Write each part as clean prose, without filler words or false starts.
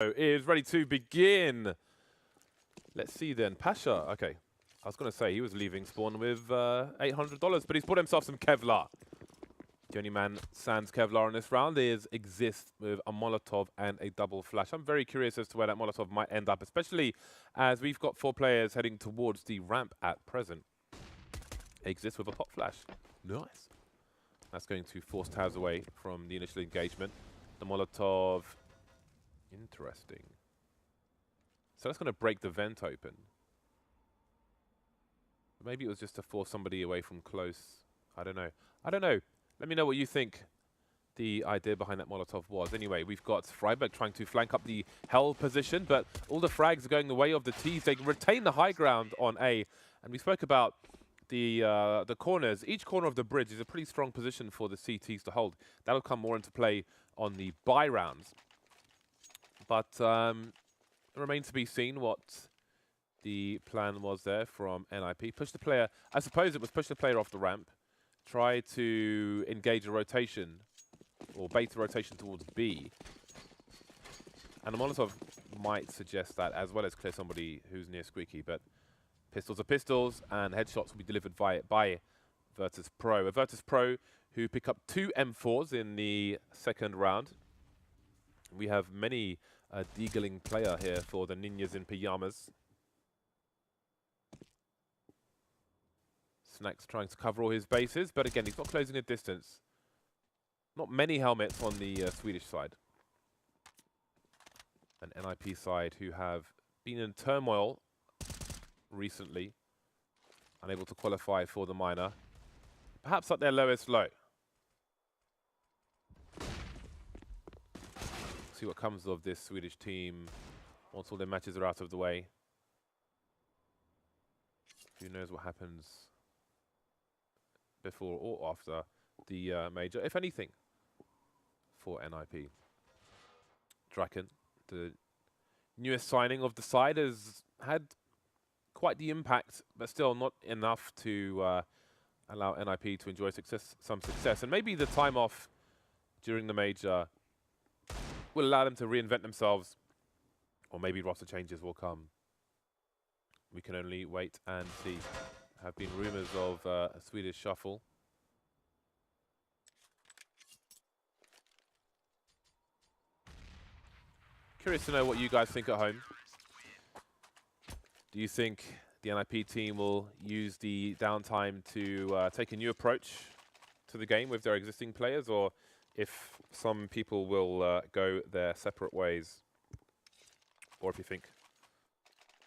Is ready to begin. Let's see then. Pasha, okay. I was going to say he was leaving spawn with $800, but he's bought himself some Kevlar. The only man sans Kevlar in this round exists with a Molotov and a double flash. I'm very curious as to where that Molotov might end up, especially as we've got 4 players heading towards the ramp at present. Exists with a pop flash. Nice. That's going to force Taz away from the initial engagement. The Molotov, interesting. So that's going to break the vent open. Maybe it was just to force somebody away from close. I don't know. I don't know. Let me know what you think the idea behind that Molotov was. Anyway, we've got Freiburg trying to flank up the Hell position, but all the frags are going the way of the T's. They retain the high ground on A. And we spoke about the corners. Each corner of the bridge is a pretty strong position for the CTs to hold. That'll come more into play on the buy rounds. But it remains to be seen what the plan was there from NiP. Push the player, I suppose it was push the player off the ramp, try to engage a rotation, or bait a rotation towards B. And the Molotov might suggest that, as well as clear somebody who's near Squeaky, but pistols are pistols, and headshots will be delivered by VirtusPro. A VirtusPro who pick up 2 M4s in the second round. We have many deagling player here for the Ninjas in Pyjamas. Snack's trying to cover all his bases, but again, he's not closing the distance. Not many helmets on the Swedish side. And NiP side, who have been in turmoil recently, unable to qualify for the minor. Perhaps at their lowest low. See what comes of this Swedish team once all their matches are out of the way. Who knows what happens before or after the major, if anything, for NiP. Draken, the newest signing of the side, has had quite the impact, but still not enough to allow NiP to enjoy some success. And maybe the time off during the major will allow them to reinvent themselves, or maybe roster changes will come. We can only wait and see. Have been rumors of a Swedish shuffle. Curious to know what you guys think at home. Do you think the NiP team will use the downtime to take a new approach to the game with their existing players, or if some people will go their separate ways, or if you think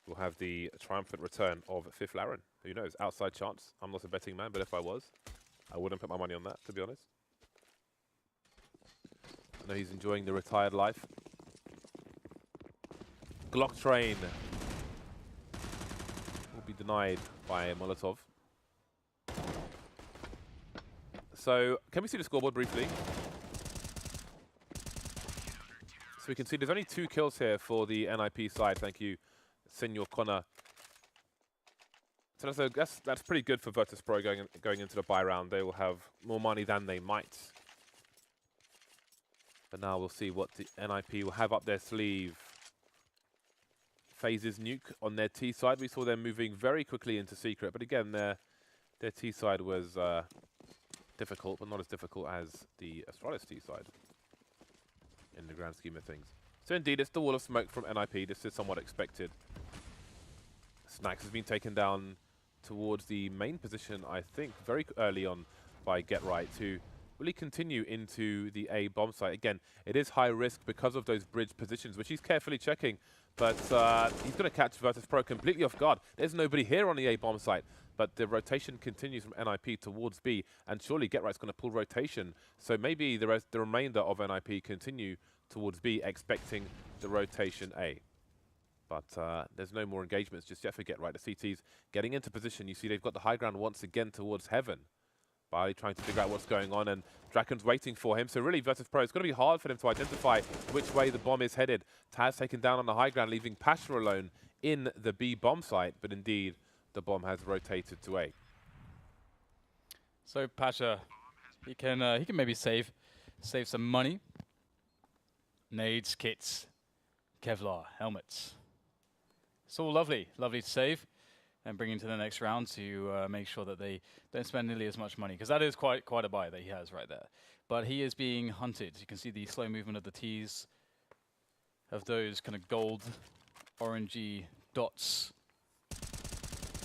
we'll have the triumphant return of Fifth Laren? Who knows? Outside chance. I'm not a betting man, but if I was, I wouldn't put my money on that, to be honest. I know he's enjoying the retired life. Glock train will be denied by Molotov. So, can we see the scoreboard briefly? So we can see there's only 2 kills here for the NiP side. Thank you, Senor Connor. So that's pretty good for VirtusPro going into the buy round. They will have more money than they might. But now we'll see what the NiP will have up their sleeve. Phases Nuke on their T side. We saw them moving very quickly into secret, but again, their T side was difficult, but not as difficult as the Astralis T side in the grand scheme of things. So indeed, it's the wall of smoke from NiP. This is somewhat expected. Snacks has been taken down towards the main position, I think, very early on by Get Right, to really continue into the A bomb site. Again, it is high risk because of those bridge positions, which he's carefully checking, but he's going to catch VirtusPro completely off guard. There's nobody here on the A bomb site, but the rotation continues from NiP towards B, and surely Get Right's going to pull rotation, so maybe the remainder of NiP continue towards B, expecting the rotation A. But there's no more engagements just yet for Get Right. The CT's getting into position. You see they've got the high ground once again towards Heaven. Barley trying to figure out what's going on, and Draken's waiting for him. So really, VirtusPro, it's going to be hard for them to identify which way the bomb is headed. Taz taken down on the high ground, leaving Pasha alone in the B bomb site. But indeed, the bomb has rotated to A. So Pasha, he can maybe save some money. Nades, kits, Kevlar helmets. It's all lovely, lovely to save and bring into the next round to make sure that they don't spend nearly as much money, because that is quite a buy that he has right there. But he is being hunted. You can see the slow movement of the T's, of those kind of gold, orangey dots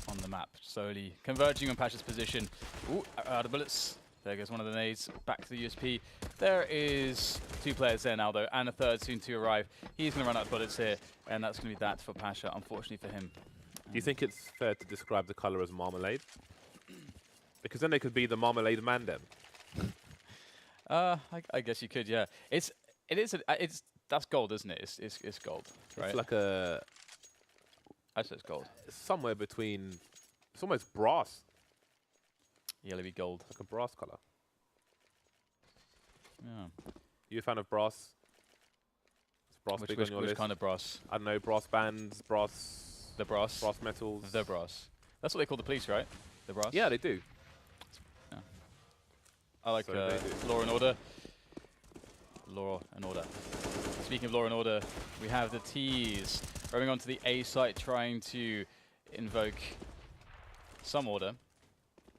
on the map, slowly converging on Pasha's position. Ooh, out of bullets. There goes one of the nades, back to the USP. There is 2 players there now though, and a third soon to arrive. He's going to run out of bullets here, and that's going to be that for Pasha, unfortunately for him. Do you think it's fair to describe the color as marmalade? Because then they could be the marmalade man then. I guess you could, yeah. That's gold, isn't it? It's gold, right? It's like a... I said it's gold. It's somewhere between... It's almost brass. Yellowy gold. Like a brass color. Yeah. You a fan of brass? Is brass big on your list? Which kind of brass? I don't know, brass bands, brass... The brass? Brass metals. The brass. That's what they call the police, right? The brass? Yeah, they do. Yeah. I like So Law and Order. Law and Order. Speaking of Law and Order, we have the T's roaming onto the A site, trying to invoke some order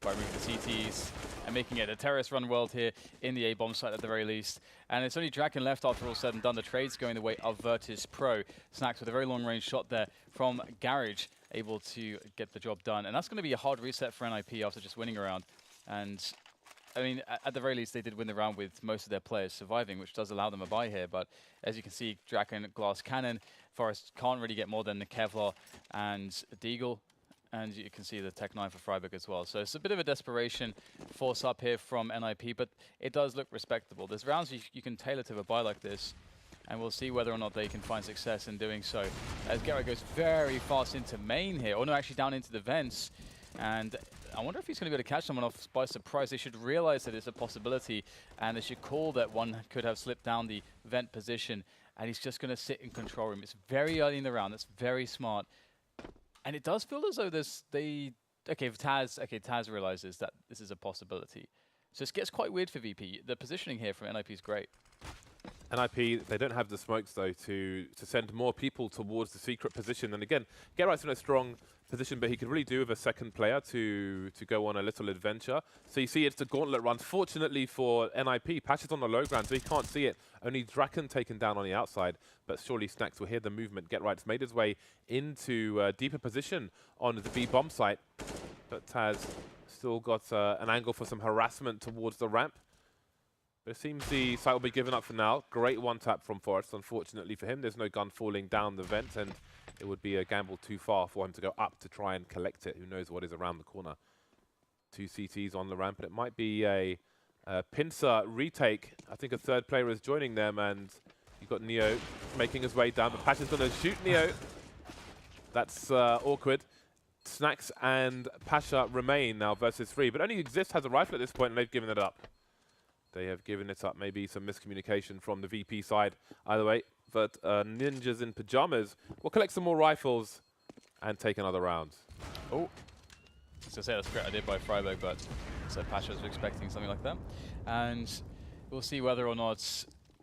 by removing the CTs and making it a terrorist run world here in the A-bomb site at the very least. And it's only Draken left after all said and done. The trade's going the way of VirtusPro. Snacks with a very long-range shot there from Garage, able to get the job done. And that's going to be a hard reset for NiP after just winning a round. And I mean, at the very least, they did win the round with most of their players surviving, which does allow them a bye here. But as you can see, Draken, Glass Cannon, Forest can't really get more than the Kevlar and Deagle. And you can see the Tech 9 for Freiburg as well. So it's a bit of a desperation force up here from NiP, but it does look respectable. There's rounds you can tailor to a buy like this, and we'll see whether or not they can find success in doing so. As Gera goes very fast into main here, or no, actually down into the vents. And I wonder if he's going to be able to catch someone off by surprise. They should realize that it's a possibility, and they should call that one could have slipped down the vent position, and he's just going to sit in control room. It's very early in the round. That's very smart. And it does feel as though Taz realizes that this is a possibility. So this gets quite weird for VP. The positioning here from NiP is great. NiP, they don't have the smokes though to send more people towards the secret position. And again, Gerard's in a strong position, but he could really do with a second player to go on a little adventure. So you see it's the gauntlet run. Fortunately for NiP, Pasha's on the low ground, so he can't see it. Only Draken taken down on the outside, but surely Snacks will hear the movement. Getright's made his way into a deeper position on the B bomb site, but Taz still got an angle for some harassment towards the ramp. But it seems the site will be given up for now. Great one tap from Forest. Unfortunately for him, there's no gun falling down the vent, and it would be a gamble too far for him to go up to try and collect it. Who knows what is around the corner. 2 CTs on the ramp, and it might be a pincer retake. I think a third player is joining them, and you've got Neo making his way down, but Pasha's going to shoot Neo. That's awkward. Snacks and Pasha remain now versus 3, but only Exist has a rifle at this point, and they've given it up. They have given it up. Maybe some miscommunication from the VP side. Either way, but ninjas in pajamas will collect some more rifles and take another round. Oh, so say that's a great idea by Freiburg, but so Pasha was expecting something like that. And we'll see whether or not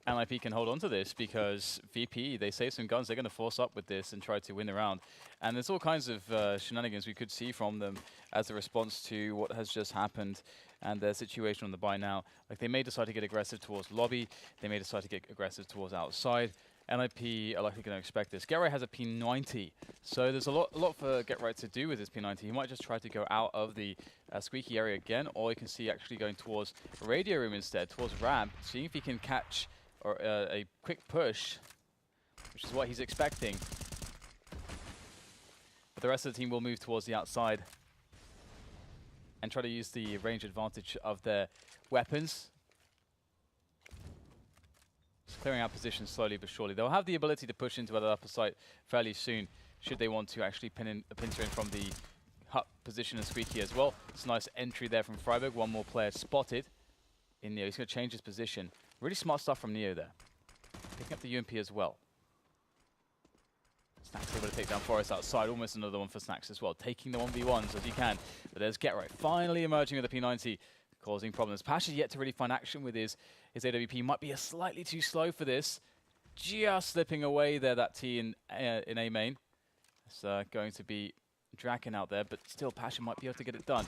NiP can hold on to this, because VP, they save some guns, they're going to force up with this and try to win the round. And there's all kinds of shenanigans we could see from them as a response to what has just happened and their situation on the buy now. Like, they may decide to get aggressive towards lobby, they may decide to get aggressive towards outside. NiP are likely going to expect this. Getright has a P90, so there's a lot for Getright to do with this P90. He might just try to go out of the squeaky area again, or you can see actually going towards radio room instead, towards ramp, seeing if he can catch or a quick push, which is what he's expecting. But the rest of the team will move towards the outside and try to use the range advantage of their weapons. Just clearing out positions slowly but surely. They'll have the ability to push into that upper site fairly soon, should they want to actually pincer in from the hut position and squeaky as well. It's a nice entry there from Freiburg. One more player spotted in Neo. He's going to change his position. Really smart stuff from Neo there. Picking up the UMP as well. Snacks able to take down Forest outside. Almost another one for Snacks as well. Taking the 1v1s as you can. But there's Getright finally emerging with the P90, causing problems. Pasha's yet to really find action with his AWP. Might be a slightly too slow for this. just slipping away there, that T in A main. It's going to be Draken out there, but still Pasha might be able to get it done.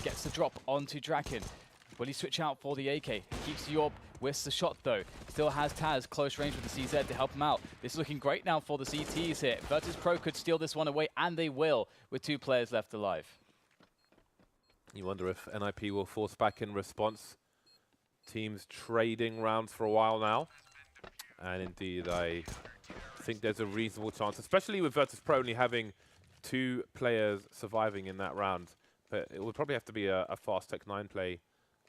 Gets the drop onto Draken. Will he switch out for the AK? Keeps the orb, whisks the shot though. Still has Taz close range with the CZ to help him out. This is looking great now for the CTs here. VirtusPro could steal this one away, and they will, with 2 players left alive. You wonder if NiP will force back in response. Teams trading rounds for a while now. And indeed, I think there's a reasonable chance, especially with VirtusPro only having 2 players surviving in that round. But it would probably have to be a fast Tech 9 play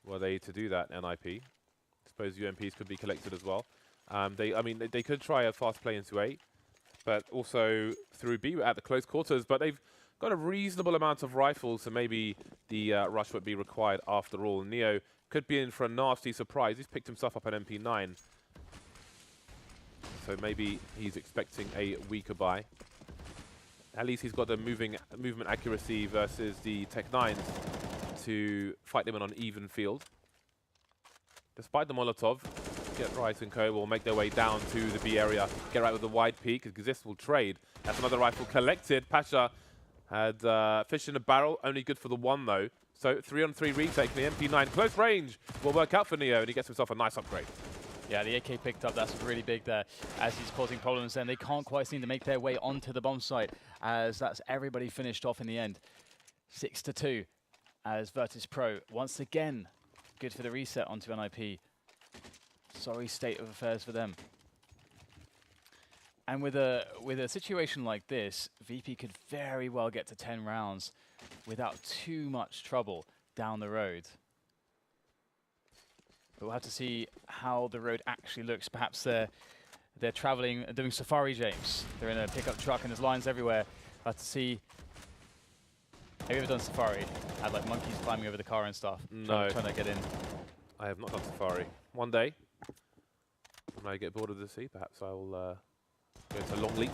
were they to do that, NiP. I suppose UMPs could be collected as well. They could try a fast play into A, but also through B at the close quarters. But they've got a reasonable amount of rifles, so maybe the rush would be required after all. Neo could be in for a nasty surprise. He's picked himself up an MP9. So maybe he's expecting a weaker buy. At least he's got the movement accuracy versus the Tech 9s to fight them in an even field. Despite the Molotov, Get Right and Co will make their way down to the B area. Get Right with the wide peak, because this will trade. That's another rifle collected. Pasha had fish in a barrel, only good for the 1 though. So 3-on-3 retake, the MP9 close range will work out for Neo, and he gets himself a nice upgrade. Yeah, the AK picked up, that's really big there, as he's causing problems then. They can't quite seem to make their way onto the bomb site, as that's everybody finished off in the end. 6-2, as VirtusPro, once again, good for the reset onto NiP. Sorry state of affairs for them. And with a situation like this, VP could very well get to 10 rounds without too much trouble down the road. But we'll have to see how the road actually looks. Perhaps they're traveling and doing safari, James. They're in a pickup truck and there's lines everywhere. We'll have to see. Have you ever done safari? Had like monkeys climbing over the car and stuff? No. Trying to get in. I have not done safari. One day, when I get bored of the sea, perhaps I will go to Longleat.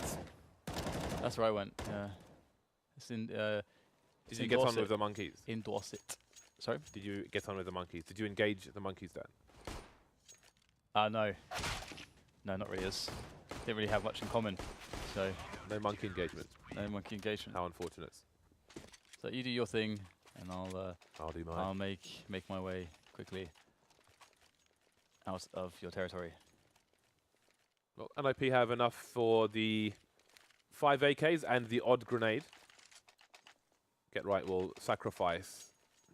That's where I went. Yeah. It's in. Did you get on with the monkeys? In Dorset. Sorry? Did you get on with the monkeys? Did you engage the monkeys then? No. No, not really. Didn't really have much in common. So. No monkey engagement. No monkey engagement. How unfortunate. So you do your thing, and I'll do mine. I'll make my way quickly out of your territory. Well, NiP have enough for the 5 AKs and the odd grenade. Get Right will sacrifice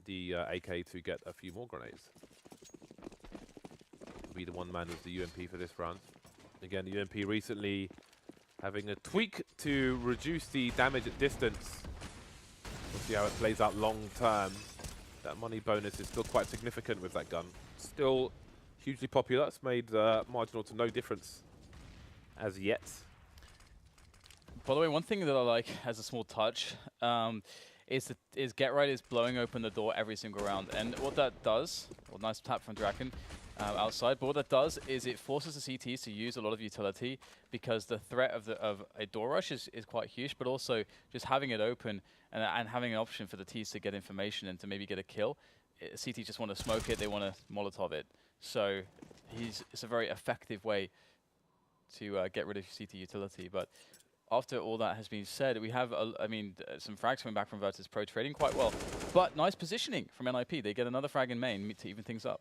the AK to get a few more grenades. Be the 1 man with the UMP for this round. Again, the UMP recently having a tweak to reduce the damage at distance. We'll see how it plays out long term. That money bonus is still quite significant with that gun. Still hugely popular. It's made marginal to no difference as yet. By the way, one thing that I like as a small touch is Get Right is blowing open the door every single round. And what that does, well, nice tap from Draken outside, but what that does is it forces the CTs to use a lot of utility, because the threat of a door rush is quite huge, but also just having it open and having an option for the Ts to get information and to maybe get a kill. CTs just want to smoke it, they want to Molotov it. So it's a very effective way to get rid of CT utility. But after all that has been said, we have, some frags coming back from VirtusPro, trading quite well. But nice positioning from NiP. They get another frag in main to even things up.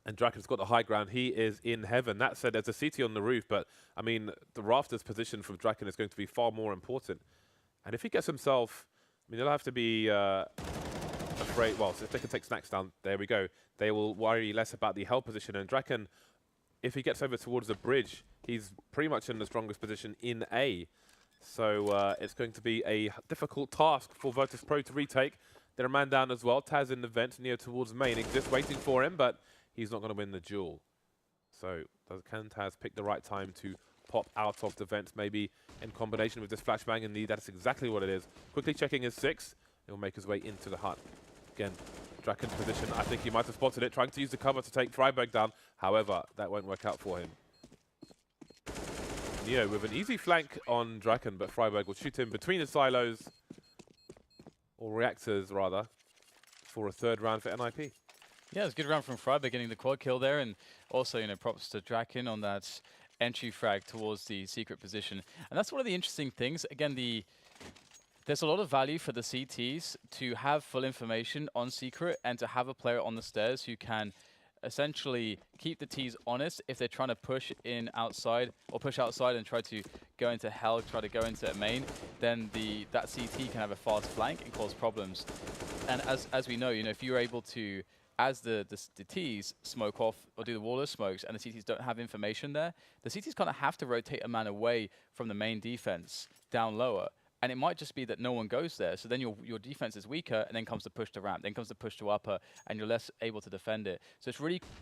And Draken's got the high ground. He is in heaven. That said, there's a CT on the roof, but, I mean, the rafters position from Draken is going to be far more important. And if he gets himself, I mean, they'll have to be afraid. Well, so if they can take snacks down, there we go. They will worry less about the hell position. And Draken, if he gets over towards the bridge, he's pretty much in the strongest position in A. So it's going to be a difficult task for VirtusPro to retake. They're a man down as well. Taz in the vent, Neo towards main, just waiting for him, but he's not going to win the duel. So can Taz pick the right time to pop out of the vent, maybe in combination with this flashbang? Indeed, that's exactly what it is. Quickly checking his 6. He'll make his way into the hut. Again, Draken's position, I think he might have spotted it, trying to use the cover to take Freiberg down. However, that won't work out for him. Neo with an easy flank on Draken, but Freiberg will shoot him between the silos, or reactors rather, for a 3rd round for NiP. Yeah, it's a good round from Freiberg getting the quad kill there, and also, props to Draken on that entry frag towards the secret position. And that's one of the interesting things. Again, there's a lot of value for the CTs to have full information on secret and to have a player on the stairs who can essentially keep the Ts honest if they're trying to push in outside or push outside and try to go into hell, try to go into a main, then that CT can have a fast flank and cause problems. And as we know, if you're able to, as the Ts smoke off or do the wall of smokes and the CTs don't have information there, the CTs kind of have to rotate a man away from the main defense down lower. And it might just be that no one goes there, so then your defense is weaker, and then comes the push to ramp, then comes the push to upper, and you're less able to defend it. So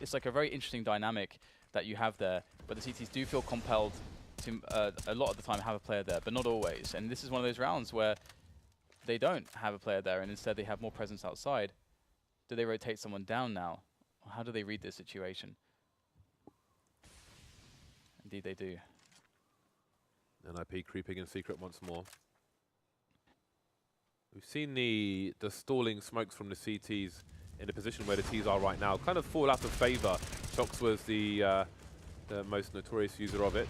it's like a very interesting dynamic that you have there, but the CTs do feel compelled to, a lot of the time, have a player there, but not always. And this is one of those rounds where they don't have a player there, and instead they have more presence outside. Do they rotate someone down now? Or how do they read this situation? Indeed they do. NiP creeping in secret once more. We've seen the stalling smokes from the CTs in the position where the Ts are right now kind of fall out of favor. Shox was the most notorious user of it.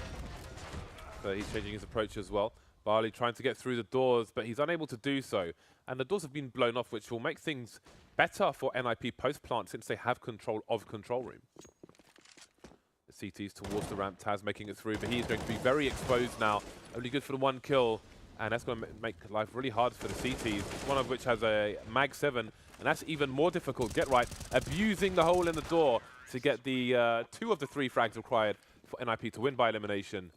But he's changing his approach as well. Barley trying to get through the doors, but he's unable to do so. And the doors have been blown off, which will make things better for NiP post-plant since they have control of control room. The CTs towards the ramp, Taz making it through, but he's going to be very exposed now. Only good for the 1 kill. And that's going to make life really hard for the CTs, one of which has a Mag 7, and that's even more difficult. Get right, abusing the hole in the door to get the 2 of the 3 frags required for NiP to win by elimination.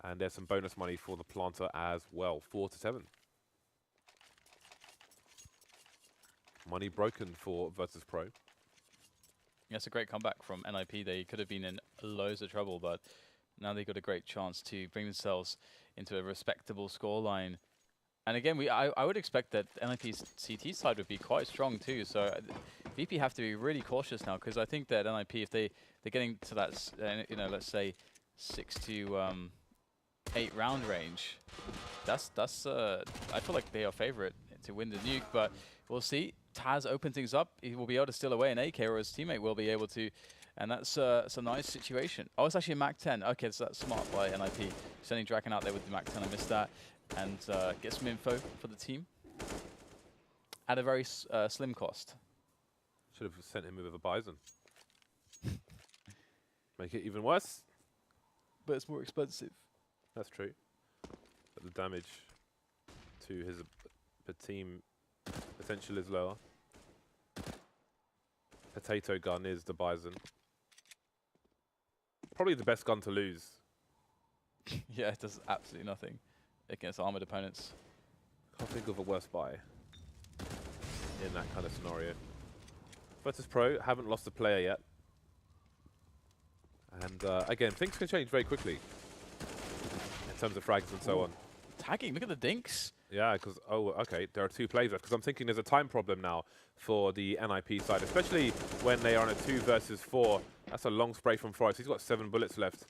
And there's some bonus money for the planter as well, 4-7. Money broken for VirtusPro. Yeah, it's a great comeback from NiP. They could have been in loads of trouble, but now they've got a great chance to bring themselves into a respectable scoreline. And again, I would expect that NiP's CT side would be quite strong too. So VP have to be really cautious now, because I think that NiP, if they're getting to that, let's say 6 to 8 round range, that's I feel like they are favorite to win the nuke. But we'll see. Taz open things up. He will be able to steal away an AK, or his teammate will be able to. And that's a nice situation. Oh, it's actually a Mac 10. Okay, so that's smart by NiP. Sending Draken out there with the Mac 10. I missed that. And get some info for the team at a very slim cost. Should have sent him with a Bison. Make it even worse. But it's more expensive. That's true. But the damage to his team potential is lower. Potato gun is the Bison. Probably the best gun to lose. Yeah, it does absolutely nothing against armored opponents. Can't think of a worse buy in that kind of scenario. VirtusPro haven't lost a player yet. And again, things can change very quickly in terms of frags and so on. Tagging, look at the dinks. Yeah, because, oh, okay, there are 2 plays left. Because I'm thinking there's a time problem now for the NiP side, especially when they are on a 2 versus 4. That's a long spray from Forrest. He's got 7 bullets left.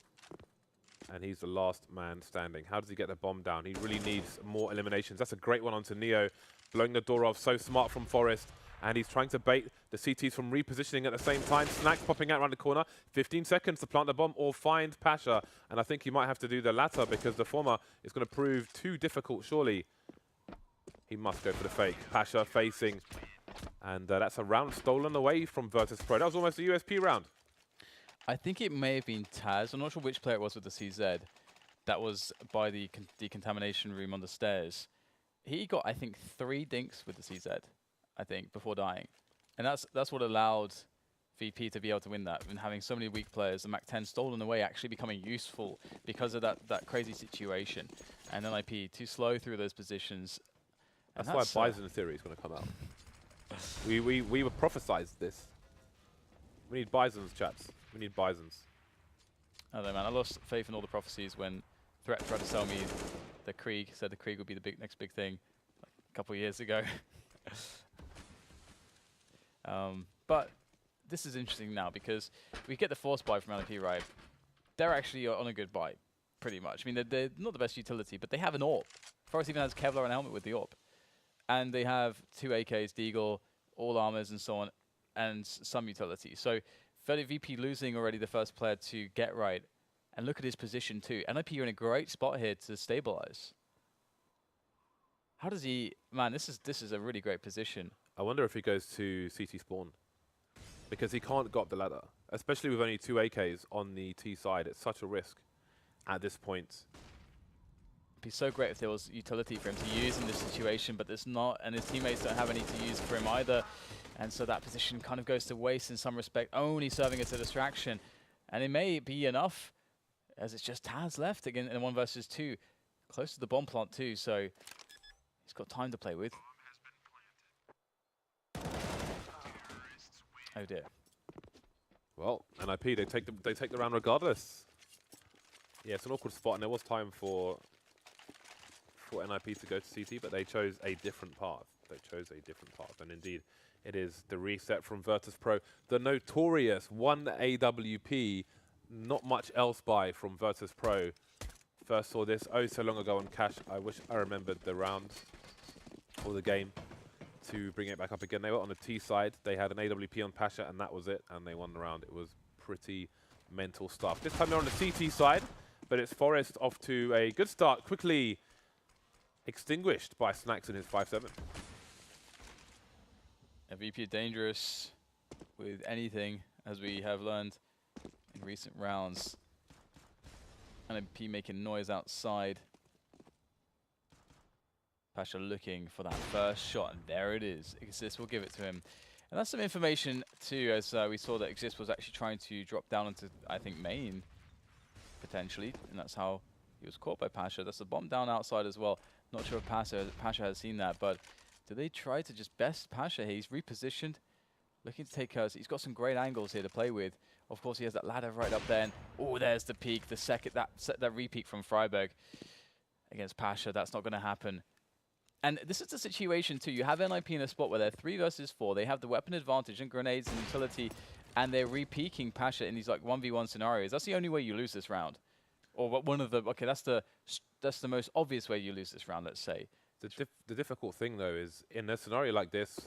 And he's the last man standing. How does he get the bomb down? He really needs more eliminations. That's a great one onto Neo. Blowing the door off, so smart from Forrest. And he's trying to bait the CTs from repositioning at the same time. Snacks popping out around the corner. 15 seconds to plant the bomb or find Pasha. And I think he might have to do the latter, because the former is going to prove too difficult, surely. He must go for the fake. Pasha facing. And that's a round stolen away from VirtusPro. That was almost a USP round. I think it may have been Taz. I'm not sure which player it was with the CZ. That was by the decontamination room on the stairs. He got, I think, 3 dinks with the CZ, I think, before dying. And that's what allowed VP to be able to win that. And having so many weak players, the Mac 10 stolen away actually becoming useful because of that crazy situation. And NiP too slow through those positions. That's why Bison theory is going to come out. we were prophesized this. We need Bisons, chaps. We need Bisons. I don't know, man. I lost faith in all the prophecies when Threat tried to sell me the Krieg. Said the Krieg would be the next big thing like a couple of years ago. But this is interesting now, because we get the force buy from NiP, right? They're actually on a good buy, pretty much. I mean, they're not the best utility, but they have an AWP. Forrest even has Kevlar and helmet with the AWP. And they have 2 AKs, Deagle, all armors and so on, and some utility. So VP losing already the first player to get right, And look at his position too. NiP, you're in a great spot here to stabilize. How does he... Man, this is a really great position. I wonder if he goes to CT spawn. Because he can't go up the ladder. Especially with only 2 AKs on the T side. It's such a risk at this point. It'd be so great if there was utility for him to use in this situation, but there's not, and his teammates don't have any to use for him either. And so that position kind of goes to waste in some respect, only serving as a distraction. And it may be enough, as it's just Taz left again in 1 versus 2. Close to the bomb plant too, so he's got time to play with. Oh dear. Well, NiP, they take the round regardless. Yeah, it's an awkward spot, and there was time for NiP to go to CT, but they chose a different path. And indeed, it is the reset from VirtusPro. The notorious 1 AWP, not much else by from VirtusPro. First saw this oh so long ago on Cash. I wish I remembered the round or the game to bring it back up again. They were on the T side. They had an AWP on Pasha, and that was it. And they won the round. It was pretty mental stuff. This time they're on the CT side, but it's Forest off to a good start. Quickly extinguished by Snacks in his 5-7. VP are dangerous with anything, as we have learned in recent rounds. NiP making noise outside. Pasha looking for that first shot, and there it is. ECS will give it to him. And that's some information too, as we saw that ECS was actually trying to drop down into, I think, main, potentially. And that's how he was caught by Pasha. That's a bomb down outside as well. Not sure if Pasha has seen that, but do they try to just best Pasha here? He's repositioned, looking to take us. He's got some great angles here to play with. Of course, he has that ladder right up there. And oh, there's the peak, the second, that re-peak from Freiburg against Pasha. That's not going to happen. And this is the situation too. You have NiP in a spot where they're 3 versus 4. They have the weapon advantage and grenades and utility, and they're re-peaking Pasha in these like 1v1 scenarios. That's the only way you lose this round. Or one of the, okay, that's the most obvious way you lose this round, let's say. The difficult thing though is in a scenario like this,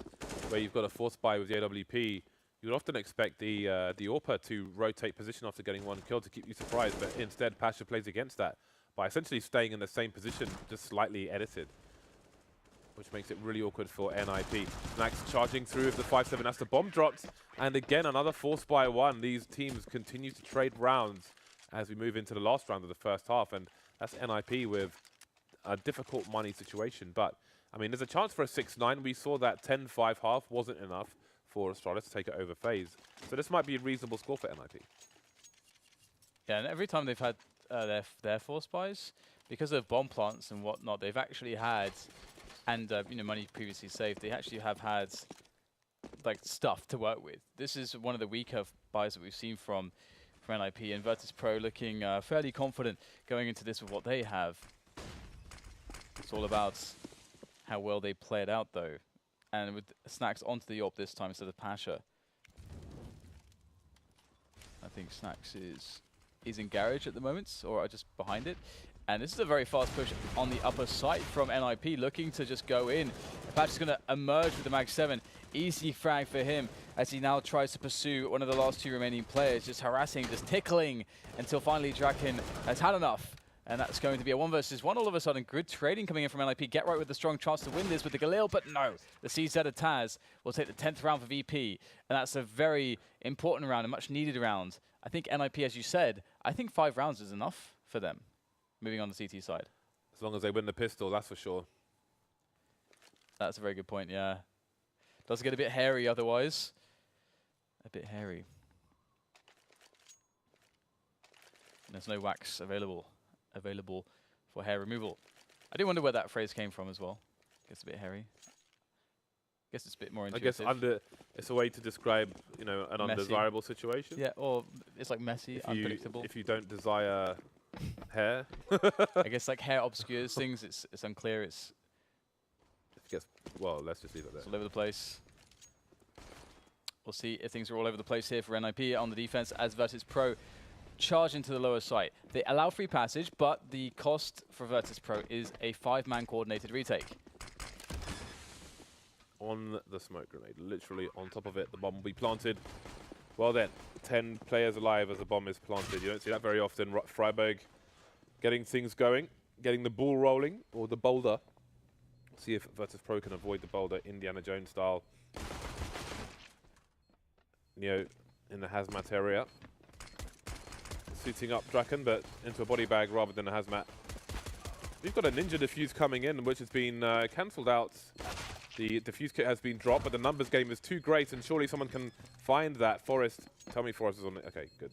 where you've got a force buy with the AWP, you'd often expect the AWP to rotate position after getting 1 kill to keep you surprised, but instead Pasha plays against that by essentially staying in the same position, just slightly edited, which makes it really awkward for NiP. Snacks charging through with the 5-7 as the bomb dropped, and again another force by 1. These teams continue to trade rounds as we move into the last round of the first half, and that's NiP with a difficult money situation. But I mean, there's a chance for a 6-9. We saw that 10-5 half wasn't enough for Astralis to take it over phase, so this might be a reasonable score for NiP. Yeah, and every time they've had their force buys, because of bomb plants and whatnot, they've actually had, and you know, money previously saved, they actually have had like stuff to work with. This is one of the weaker buys that we've seen from NiP, and VirtusPro looking fairly confident going into this with what they have. It's all about how well they play it out though. And with Snacks onto the AWP this time instead of Pasha. I think Snacks is in garage at the moment, or just behind it. And this is a very fast push on the upper site from NiP, looking to just go in. Pasha's going to emerge with the Mag 7. Easy frag for him as he now tries to pursue one of the last 2 remaining players, just harassing, just tickling, until finally Draken has had enough. And that's going to be a 1 versus 1 all of a sudden. Good trading coming in from NiP. Get right with the strong chance to win this with the Galil, but no. The CZ of Taz will take the 10th round for VP. And that's a very important round, a much needed round. I think NiP, as you said, I think 5 rounds is enough for them, moving on the CT side. As long as they win the pistol, that's for sure. That's a very good point, yeah. Does get a bit hairy otherwise. A bit hairy. And there's no wax available for hair removal. I do wonder where that phrase came from as well. Gets a bit hairy. Guess it's a bit more intuitive. I guess it's a way to describe, you know, an messy. undesirable situation. Yeah, or it's like messy, unpredictable. If you don't desire hair. I guess like hair obscures things. It's unclear. It's well, let's just leave it there. all over the place. We'll see if things are all over the place here for NiP on the defense as VirtusPro charge into the lower site. They allow free passage, but the cost for VirtusPro is a 5-man coordinated retake. On the smoke grenade, literally on top of it, the bomb will be planted. Well then, 10 players alive as a bomb is planted. You don't see that very often. Freiburg getting things going, getting the ball rolling, or the boulder. See if VirtusPro can avoid the boulder, Indiana Jones style. Neo in the hazmat area. Suiting up Draken, but into a body bag rather than a hazmat. We've got a ninja defuse coming in, which has been cancelled out. The defuse kit has been dropped, but the numbers game is too great, and surely someone can find that. Forrest, tell me Forrest is on it. Okay, good.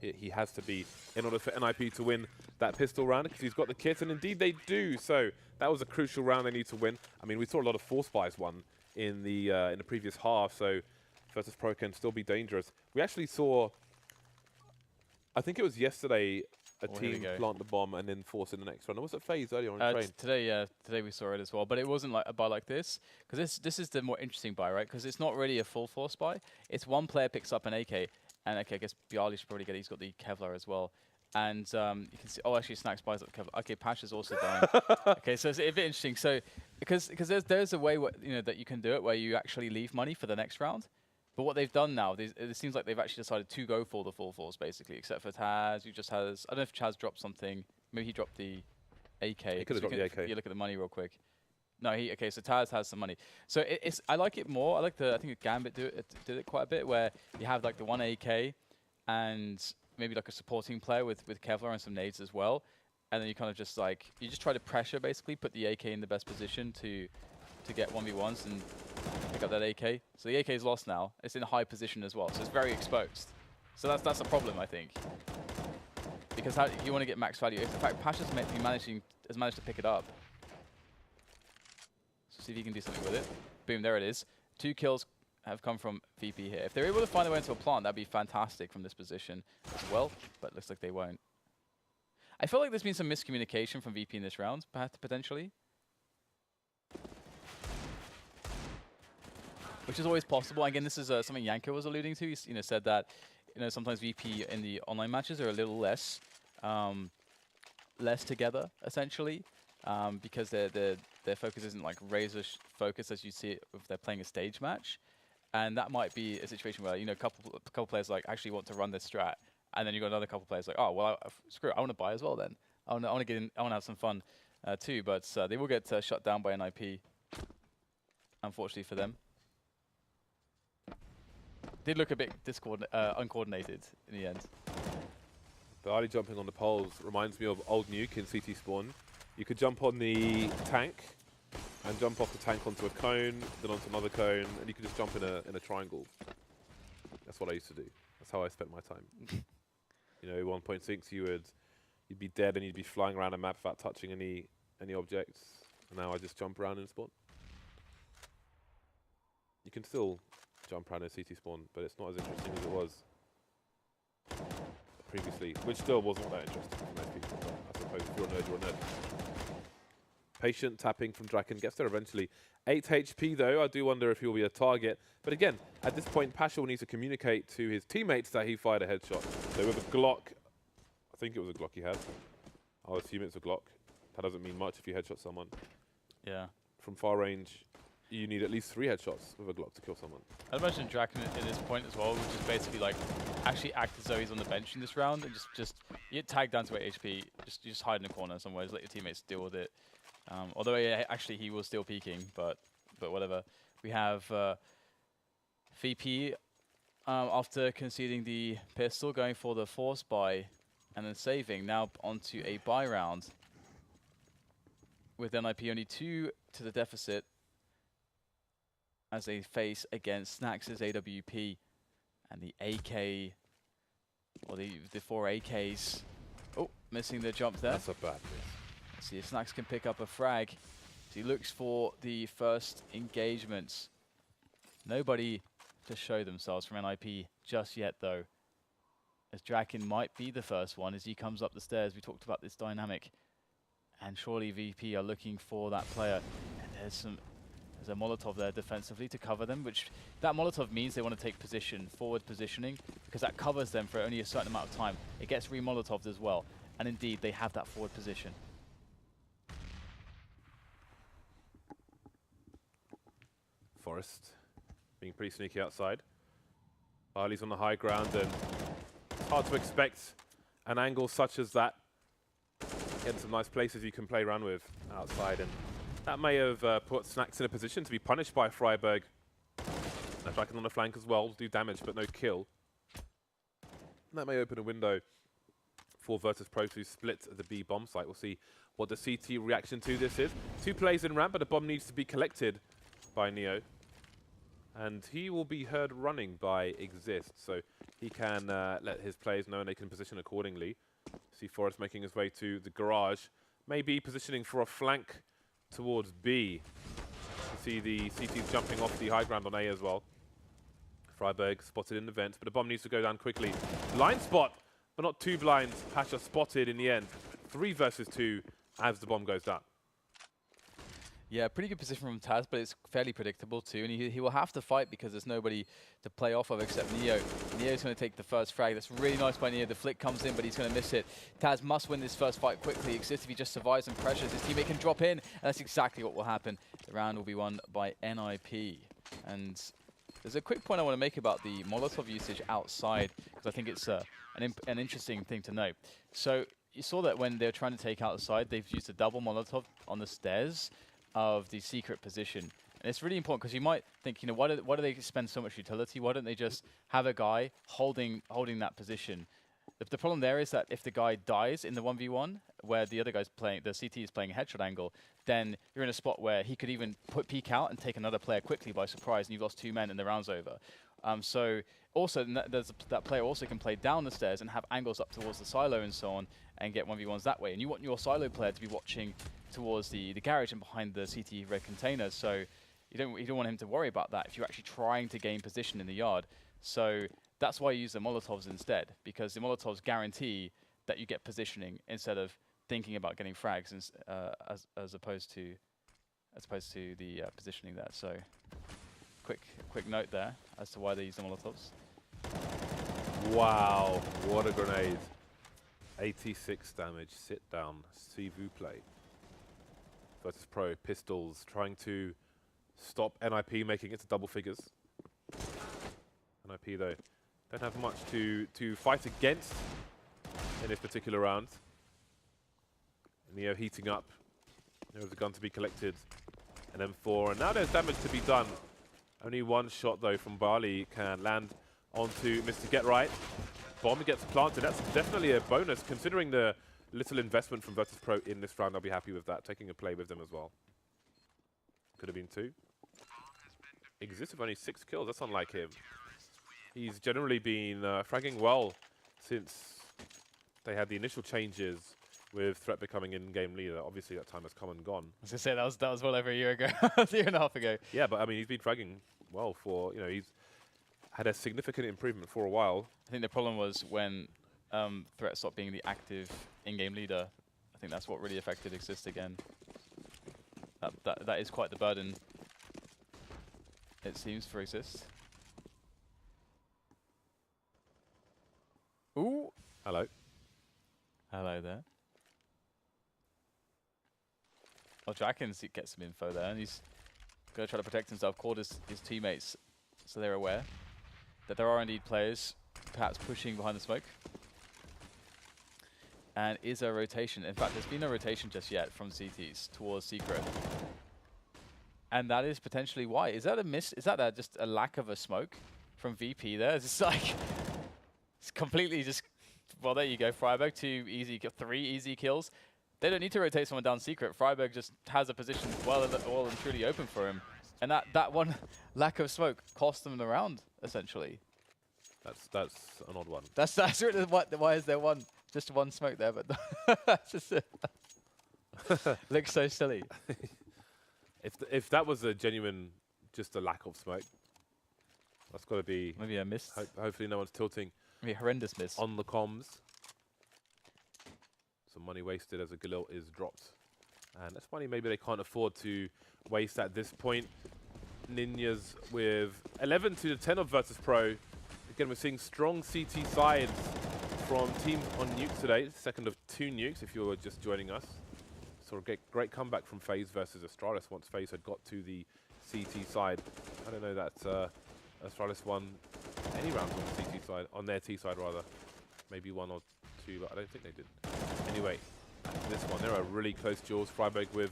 He has to be in order for NiP to win that pistol round, because he's got the kit, and indeed they do. So that was a crucial round they need to win. I mean, we saw a lot of force buys won in the previous half, so VirtusPro can still be dangerous. We actually saw, I think it was yesterday, a team plant the bomb and then force in the next round. Or was it FaZe earlier on train? Today, yeah, today we saw it as well. But it wasn't like a buy like this, because this is the more interesting buy, right? Because it's not really a full force buy. It's one player picks up an AK, and okay, I guess Bialy should probably get it. He's got the Kevlar as well. And you can see, oh, actually, Snacks buys up the Kevlar. Okay, Pash is also buying. Okay, so it's a bit interesting. So because there's a way that you can do it where you actually leave money for the next round. But what they've done now, it seems like they've actually decided to go for the full force, basically, except for Taz, who just has... I don't know if Chaz dropped something. Maybe he dropped the AK. He could have dropped the AK. You look at the money real quick. No, okay, so Taz has some money. So I like it more. I think Gambit did it quite a bit, where you have like the one AK and maybe like a supporting player with Kevlar and some nades as well. And then you kind of just like... You just try to pressure, basically, put the AK in the best position to get 1v1s and pick up that AK. So the AK is lost now. It's in a high position as well, so it's very exposed. So that's a problem, I think. Because how you want to get max value. If in fact Pash has managed to pick it up. So see if he can do something with it. Boom, there it is. 2 kills have come from VP here. If they're able to find their way into a plant, that'd be fantastic from this position as well, but looks like they won't. I feel like there's been some miscommunication from VP in this round, potentially. Which is always possible. Again, this is something Yanko was alluding to. He said that sometimes VP in the online matches are a little less together, essentially, because their focus isn't like razor focus as you see it if they're playing a stage match, and that might be a situation where a couple players like actually want to run this strat, and then you got another couple players like, oh well, screw it, I want to buy as well. Then I want to get in, I want to have some fun too. But they will get shut down by NiP, unfortunately for them. Did look a bit uncoordinated in the end. Bialy jumping on the poles reminds me of old Nuke in CT Spawn. You could jump on the tank and jump off the tank onto a cone, then onto another cone, and you could just jump in a triangle. That's what I used to do. That's how I spent my time. 1.6 you'd be dead and you'd be flying around a map without touching any objects. And now I just jump around and spawn. You can still jump around in CT Spawn, but it's not as interesting as it was previously, which still wasn't that interesting for most people, but I suppose if you're a nerd, you're a nerd. Patient tapping from Draken, gets there eventually. 8 HP though, I do wonder if he'll be a target. But again, at this point, Pasha will need to communicate to his teammates that he fired a headshot. So with a Glock, I think it was a Glock he had. I'll assume it's a Glock. That doesn't mean much if you headshot someone. Yeah. From far range, you need at least 3 headshots with a Glock to kill someone. I'd imagine Draken at this point as well, which is basically like actually act as though he's on the bench in this round and just you get tagged down to 8 HP, just hide in a corner somewhere, just let your teammates deal with it. Although actually he was still peeking, but whatever. We have VP after conceding the pistol, going for the force buy and then saving. Now onto a buy round with NiP only 2 to the deficit as they face against Snacks' AWP and the AK, or the 4 AKs. Oh, missing the jump there. That's a bad miss. See if Snacks can pick up a frag. He looks for the first engagements. Nobody to show themselves from NiP just yet, though. As Draken might be the first one as he comes up the stairs. We talked about this dynamic. And surely VP are looking for that player. And there's a Molotov there defensively to cover them, which that Molotov means they want to take position, forward positioning, because that covers them for only a certain amount of time. It gets re-Molotoved as well. And indeed, they have that forward position. Forrest being pretty sneaky outside. Barley's on the high ground, and it's hard to expect an angle such as that. Getting some nice places you can play around with outside, and that may have put Snacks in a position to be punished by Freiburg. Now Draken on the flank as well, do damage but no kill. And that may open a window for VirtusPro to split the B bomb site. We'll see what the CT reaction to this is. 2 plays in ramp, but the bomb needs to be collected by Neo. And he will be heard running by Exist, so he can let his players know and they can position accordingly. See Forrest making his way to the garage, maybe positioning for a flank towards B. You see the CTs jumping off the high ground on A as well. Freiburg spotted in the vent, but the bomb needs to go down quickly. Blind spot, but not 2 blinds. Pasha spotted in the end. 3 versus 2 as the bomb goes down. Yeah, pretty good position from Taz, but it's fairly predictable too. And he will have to fight because there's nobody to play off of except Neo. Neo's going to take the first frag. That's really nice by Neo. The flick comes in, but he's going to miss it. Taz must win this first fight quickly. Exist if he just survives and pressures, his teammate can drop in. And that's exactly what will happen. The round will be won by NiP. And there's a quick point I want to make about the Molotov usage outside, because I think it's an interesting thing to note. So you saw that when they're trying to take out the side, they've used a double Molotov on the stairs of the secret position. And it's really important because you might think, you know, why do they spend so much utility? Why don't they just have a guy holding that position? The problem there is that if the guy dies in the 1v1, where the other guy's playing, the CT is playing a headshot angle, then you're in a spot where he could even peek out and take another player quickly by surprise, and you've lost 2 men and the round's over. So also, that player also can play down the stairs and have angles up towards the silo and so on, and get 1v1s that way. And you want your silo player to be watching towards the garage and behind the CT red container, so you don't want him to worry about that if you're actually trying to gain position in the yard. So that's why you use the Molotovs instead, because the Molotovs guarantee that you get positioning instead of thinking about getting frags, as opposed to the positioning there. So quick note there as to why they use the Molotovs. Wow, what a grenade. 86 damage, sit down, see vous play. VirtusPro, pistols, trying to stop NiP making it to double figures. NiP though, don't have much to fight against in this particular round. Neo heating up. There's a gun to be collected. And M4, and now there's damage to be done. Only 1 shot though from Barley can land onto Mr. Get Right. Bomb gets planted. That's definitely a bonus considering the little investment from VirtusPro in this round. I'll be happy with that. Taking a play with them as well. Could have been 2. Exist with only 6 kills. That's unlike him. He's generally been fragging well since they had the initial changes with Threat becoming in-game leader. Obviously, that time has come and gone. I was going to say, that was well over a year ago, a year and a half ago. Yeah, but I mean, he's been fragging well for, you know, he's had a significant improvement for a while. I think the problem was when Threat stopped being the active in-game leader. I think that's what really affected Exist again. That is quite the burden, it seems, for Exist. Ooh! Hello. Hello there. Well, Draken gets some info there, and he's going to try to protect himself, called his teammates so they're aware that there are indeed players perhaps pushing behind the smoke. And is a rotation. In fact, there's been no rotation just yet from CTs towards Secret. And that is potentially why. Is that a miss? Is that just a lack of a smoke from VP there? It's like, it's completely just, well, there you go. Freiburg, 3 easy kills. They don't need to rotate someone down Secret. Freiburg just has a position well and truly open for him. And that one lack of smoke cost them the round, essentially. That's an odd one. That's really why is there just one smoke there? But that's just looks so silly. If that was a genuine, just a lack of smoke, that's got to be maybe a miss. Hopefully, no one's tilting. Maybe a horrendous miss on the comms. Some money wasted as a Galil is dropped, and that's money maybe they can't afford to waste at this point. Ninjas with 11 to the 10 of VirtusPro. Again, we're seeing strong CT sides from teams on Nuke today. Second of 2 nukes if you were just joining us. Saw a great comeback from FaZe versus Astralis once FaZe had got to the CT side. I don't know that Astralis won any rounds on the CT side, on their T side rather. Maybe 1 or 2, but I don't think they did. Anyway, this one, there are really close duels. Freiburg with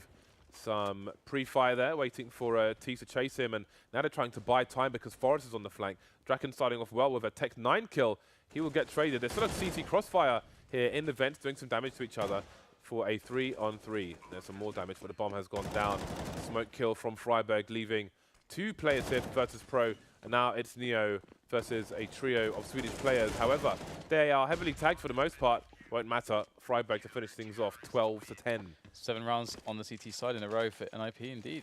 some pre-fire there, waiting for T to chase him, and now they're trying to buy time because Forrest is on the flank. Draken starting off well with a Tech 9 kill. He will get traded. There's still a CT crossfire here in the vents, doing some damage to each other for a 3-on-3. There's some more damage, but the bomb has gone down. Smoke kill from Freiburg, leaving 2 players here for VirtusPro, and now it's Neo versus a trio of Swedish players. However, they are heavily tagged for the most part. Won't matter. Freiburg to finish things off, 12-10. 7 rounds on the CT side in a row for NiP, indeed.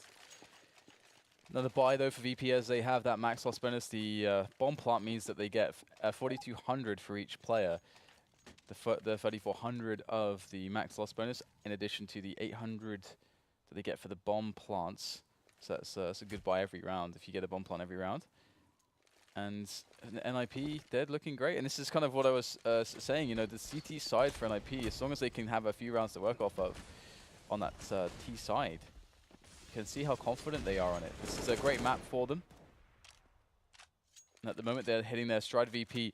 Another buy, though, for VP, as they have that max loss bonus. The bomb plant means that they get 4,200 for each player. The 3,400 of the max loss bonus, in addition to the 800 that they get for the bomb plants. So that's a good buy every round if you get a bomb plant every round. And NiP, they're looking great. And this is kind of what I was saying, you know, the CT side for NiP, as long as they can have a few rounds to work off of on that T side, you can see how confident they are on it. This is a great map for them. And at the moment, they're hitting their stride. VP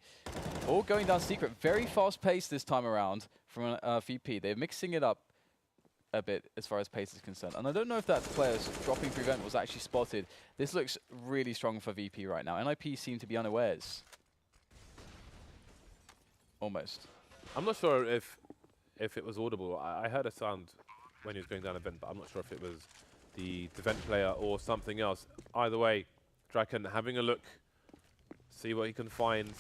all going down secret. Very fast pace this time around from VP. They're mixing it up a bit as far as pace is concerned. And I don't know if that player's dropping prevent was actually spotted. This looks really strong for VP right now. NiP seem to be unawares. Almost. I'm not sure if it was audible. I heard a sound when he was going down a vent, but I'm not sure if it was the vent player or something else. Either way, Draken having a look, see what he can find,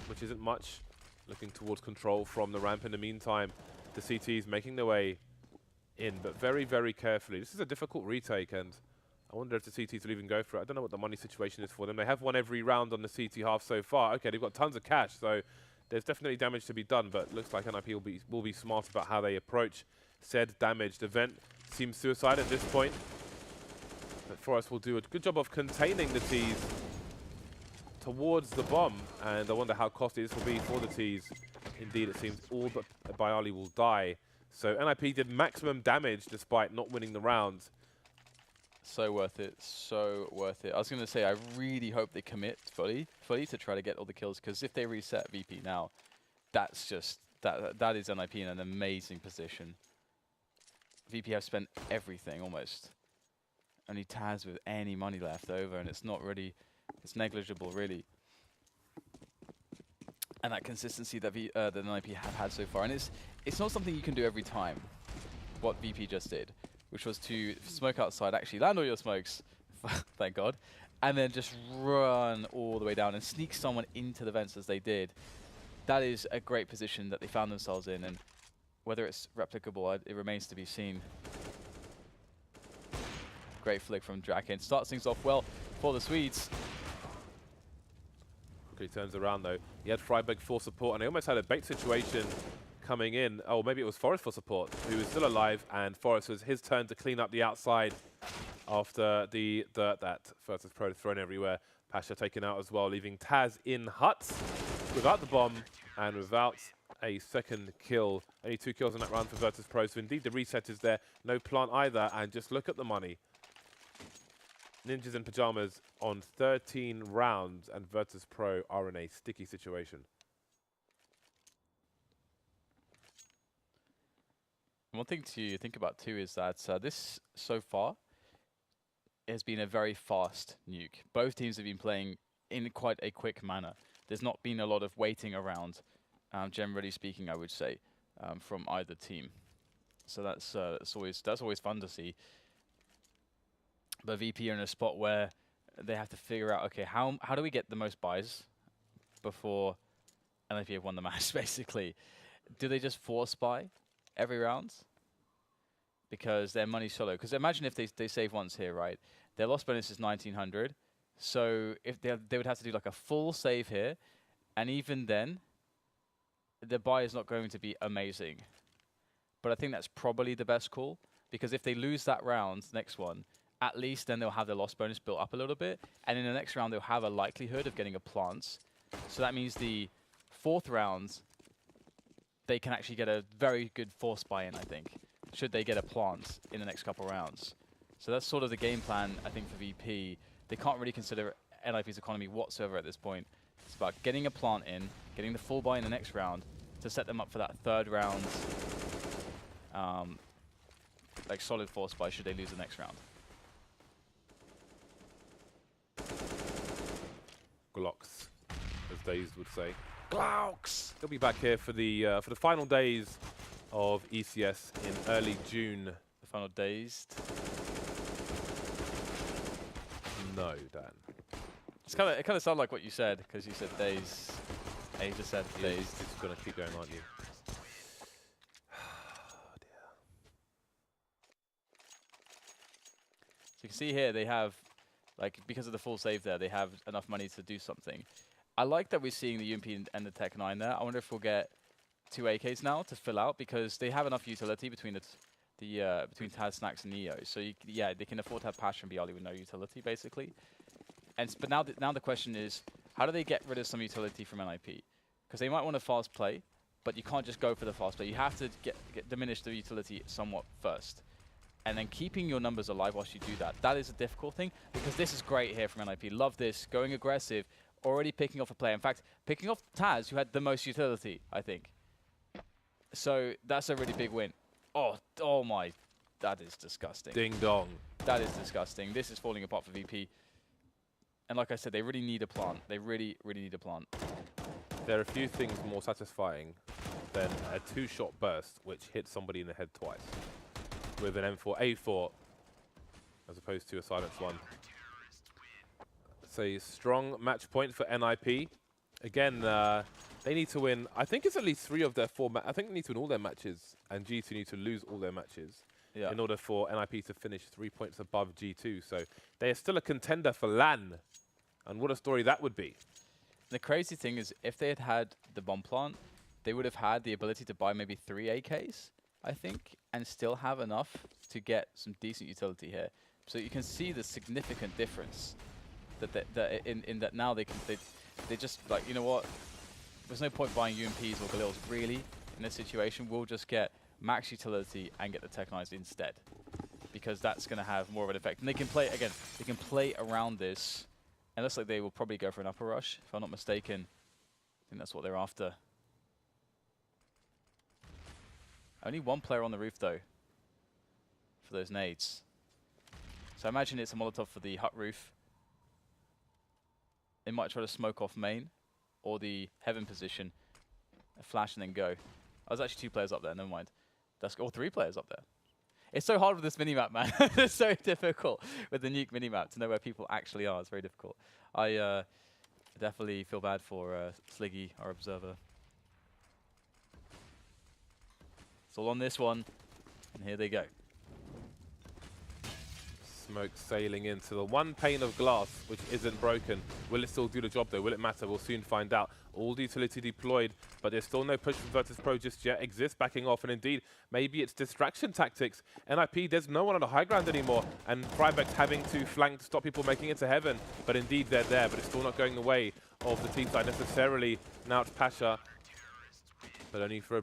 which isn't much. Looking towards control from the ramp in the meantime. The CTs making their way in, but very, very carefully. This is a difficult retake, and I wonder if the CTs will even go for it. I don't know what the money situation is for them. They have won every round on the CT half so far. Okay, they've got tons of cash, so there's definitely damage to be done, but looks like NiP will be smart about how they approach said damage. The vent seems suicide at this point, but Forrest will do a good job of containing the Ts towards the bomb, and I wonder how costly this will be for the Ts. Indeed, it seems all but Bayali will die. So NiP did maximum damage despite not winning the round. So worth it, so worth it. I was going to say, I really hope they commit fully to try to get all the kills, because if they reset VP now, that's just, that is NiP in an amazing position. VP have spent everything almost. Only Taz with any money left over, and it's not really, it's negligible really. And that consistency that NiP have had so far, and it's not something you can do every time, what VP just did, which was to smoke outside, actually land all your smokes, thank God, and then just run all the way down and sneak someone into the vents as they did. That is a great position that they found themselves in, and whether it's replicable, it remains to be seen. Great flick from Draken. Starts things off well for the Swedes. Quickly turns around though. He had Freiburg for support, and they almost had a bait situation coming in. Oh, maybe it was Forrest for support, who was still alive, and Forrest was his turn to clean up the outside after the dirt that VirtusPro had thrown everywhere. Pasha taken out as well, leaving Taz in huts without the bomb and without a second kill. Only 2 kills in that round for VirtusPro, so indeed the reset is there. No plant either, and just look at the money. Ninjas in pajamas on 13 rounds, and VirtusPro are in a sticky situation. One thing to think about too is that this, so far, has been a very fast nuke. Both teams have been playing in quite a quick manner. There's not been a lot of waiting around, generally speaking, I would say, from either team. So that's always fun to see. But VP are in a spot where they have to figure out, okay, how do we get the most buys before NiP have won the match, basically? Do they just force buy every round? Because their money's solo. Because imagine if they save once here, right? Their loss bonus is 1,900. So if they would have to do like a full save here, and even then, the buy is not going to be amazing. But I think that's probably the best call, because if they lose that round, next one, at least then they'll have their loss bonus built up a little bit, and in the next round they'll have a likelihood of getting a plant. So that means the 4th round, they can actually get a very good force buy-in, I think, should they get a plant in the next couple rounds. So that's sort of the game plan, I think, for VP. They can't really consider NiP's economy whatsoever at this point. It's about getting a plant in, getting the full buy in the next round to set them up for that third round, like solid force buy should they lose the next round. Glocks, as Dazed would say. Glocks! They'll be back here for the final days of ECS in early June. The final Dazed. No, Dan. It kind of sounded like what you said, because you said Dazed. And you just said You're Dazed. just going to keep going, aren't you? Oh, dear. So you can see here they have, like, because of the full save there, they have enough money to do something. I like that we're seeing the UMP and the Tech 9 there. I wonder if we'll get 2 AKs now to fill out, because they have enough utility between between Taz, Snacks, and Neo. So yeah, they can afford to have Passion and Bialy with no utility, basically. But now the question is, how do they get rid of some utility from NiP? Because they might want to fast play, but you can't just go for the fast play. You have to diminish the utility somewhat first. And then keeping your numbers alive whilst you do that. That is a difficult thing, because this is great here from NiP. Love this, going aggressive, already picking off a player. In fact, picking off Taz, who had the most utility, I think. So that's a really big win. Oh my, that is disgusting. Ding dong. That is disgusting. This is falling apart for VP. And like I said, they really need a plant. They really, really need a plant. There are a few things more satisfying than a 2-shot burst which hits somebody in the head twice with an M4A4 as opposed to a silence one. It's a strong match point for NiP. Again, they need to win. I think it's at least 3 of their 4 I think they need to win all their matches, and G2 need to lose all their matches in order for NiP to finish 3 points above G2. So they are still a contender for LAN. And what a story that would be. The crazy thing is, if they had had the bomb plant, they would have had the ability to buy maybe 3 AKs, I think, and still have enough to get some decent utility here. So you can see the significant difference in that now they just, like, you know what? There's no point buying UMPs or Galils really in this situation. We'll just get max utility and get the Tech 9s instead, because that's going to have more of an effect. And they can play, again, they can play around this. And it looks like they will probably go for an upper rush, if I'm not mistaken. I think that's what they're after. Only 1 player on the roof, though, for those nades. So I imagine it's a Molotov for the hut roof. They might try to smoke off main, or the heaven position, a flash and then go. Oh, there's actually 2 players up there, never mind. That's, or 3 players up there. It's so hard with this minimap, man. It's so difficult with the Nuke minimap to know where people actually are. It's very difficult. I definitely feel bad for Sliggy, our observer. It's all on this one, and here they go. Smoke sailing into the one pane of glass, which isn't broken. Will it still do the job, though? Will it matter? We'll soon find out. All the utility deployed, but there's still no push from VirtusPro just yet. Exist backing off, and indeed, maybe it's distraction tactics. NiP, there's no one on the high ground anymore, and Frybeck's having to flank to stop people making it to heaven. But indeed, they're there, but it's still not going the way of the team side necessarily. Now it's Pasha, but only for a